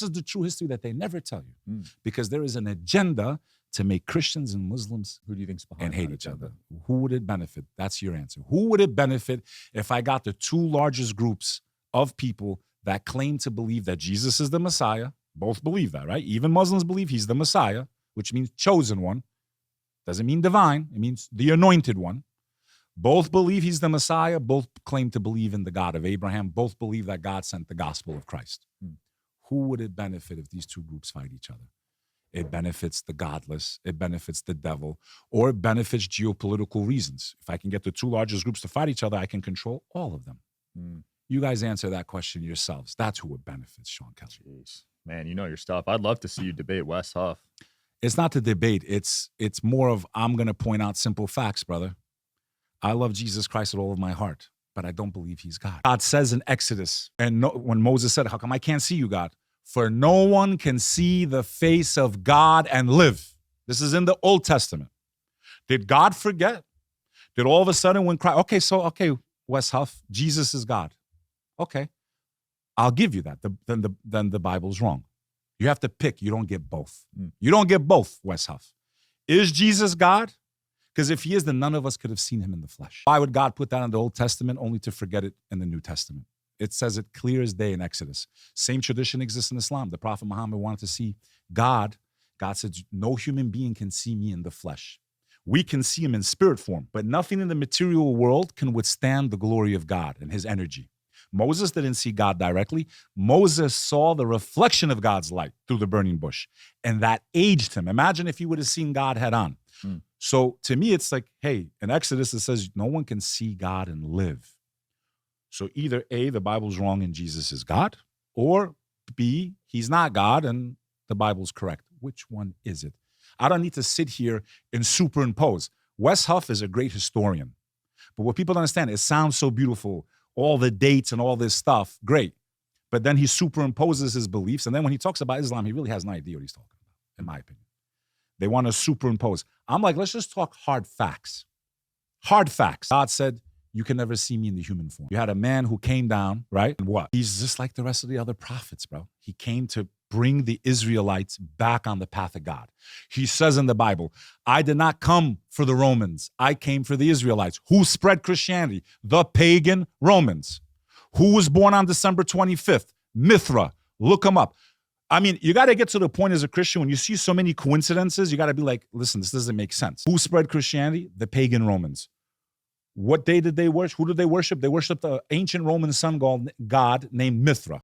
is the true history that they never tell you, because there is an agenda to make Christians and Muslims Who do you think's behind and hate that each agenda? other. Who would it benefit? That's your answer. Who would it benefit if I got the two largest groups of people that claim to believe that Jesus is the Messiah? Both believe that, right? Even Muslims believe he's the Messiah, which means chosen one. Doesn't mean divine. It means the anointed one. Both believe he's the Messiah. Both claim to believe in the God of Abraham. Both believe that God sent the gospel of Christ. Who would it benefit if these two groups fight each other? It benefits the godless. It benefits the devil. Or it benefits geopolitical reasons. If I can get the two largest groups to fight each other, I can control all of them. You guys answer that question yourselves. That's who it benefits, Sean Kelly. Jeez. Man, you know your stuff. I'd love to see you debate Wes Huff. It's not the debate. It's more of, I'm going to point out simple facts, brother. I love Jesus Christ with all of my heart, but I don't believe he's God. God says in Exodus, and when Moses said, how come I can't see you, God? For no one can see the face of God and live. This is in the Old Testament. Did God forget? Did all of a sudden when Christ, okay, Wes Huff, Jesus is God. Okay, I'll give you that. Then the Bible's wrong. You have to pick. You don't get both. You don't get both, Wes Huff. Is Jesus God? Because if he is, then none of us could have seen him in the flesh. Why would God put that in the Old Testament only to forget it in the New Testament? It says it clear as day in Exodus. Same tradition exists in Islam. The Prophet Muhammad wanted to see God. God said, no human being can see me in the flesh. We can see him in spirit form, but nothing in the material world can withstand the glory of God and his energy. Moses didn't see God directly. Moses saw the reflection of God's light through the burning bush, and that aged him. Imagine if he would have seen God head on. So to me, it's like, hey, in Exodus, it says no one can see God and live. So either A, the Bible's wrong and Jesus is God, or B, he's not God and the Bible's correct. Which one is it? I don't need to sit here and superimpose. Wes Huff is a great historian. But what people don't understand, it sounds so beautiful, all the dates and all this stuff, great. But then he superimposes his beliefs. And then when he talks about Islam, he really has no idea what he's talking about, in my opinion. They want to superimpose. I'm like, let's just talk hard facts. Hard facts. God said, you can never see me in the human form. You had a man who came down, right? And what? He's just like the rest of the other prophets, bro. He came to bring the Israelites back on the path of God. He says in the Bible, I did not come for the Romans. I came for the Israelites. Who spread Christianity? The pagan Romans. Who was born on December 25th? Mithra. Look him up. I mean, you got to get to the point as a Christian, when you see so many coincidences, you got to be like, listen, this doesn't make sense. Who spread Christianity? The pagan Romans. What day did they worship? Who did they worship? They worshiped the ancient Roman sun god named Mithra.